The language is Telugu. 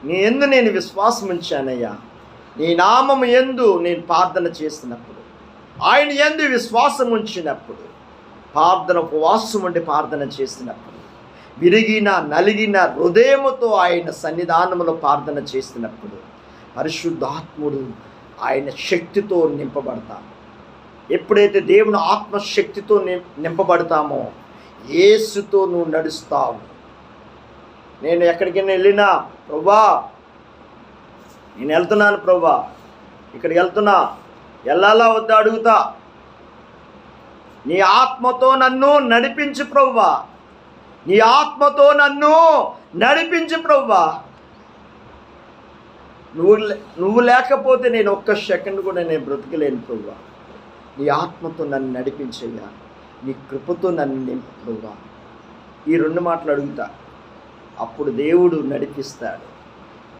నీ యందు నేను విశ్వాసం ఉంచానయ్యా. నీ నామము యందు నేను ప్రార్థన చేసినప్పుడు, ఆయన యందు విశ్వాసం ఉంచినప్పుడు, ప్రార్థన ఉపవాసం ఉండి ప్రార్థన చేసినప్పుడు, విరిగిన నలిగిన హృదయముతో ఆయన సన్నిధానములో ప్రార్థన చేసినప్పుడు పరిశుద్ధాత్ముడు ఆయన శక్తితో నింపబడతాం. ఎప్పుడైతే దేవుని ఆత్మశక్తితో నింపబడతామో యేసుతో నువ్వు నడుస్తావు. నేను ఎక్కడికైనా వెళ్ళినా, ప్రభువా నేను వెళ్తున్నాను, ప్రభువా ఇక్కడికి వెళ్తున్నా, వెళ్ళాలా వద్దా అడుగుతా. నీ ఆత్మతో నన్ను నడిపించు ప్రభువా, నీ ఆత్మతో నన్ను నడిపించు ప్రభువా. నువ్వు లేకపోతే నేను ఒక్క సెకండ్ కూడా నేను బ్రతకలేను ప్రభువా. నీ ఆత్మతో నన్ను నడిపించయ్యా, నీ కృపతో నన్ను నింపు ప్రభువా. ఈ 2 మాటలు అడుగుతా, అప్పుడు దేవుడు నడిపిస్తాడు.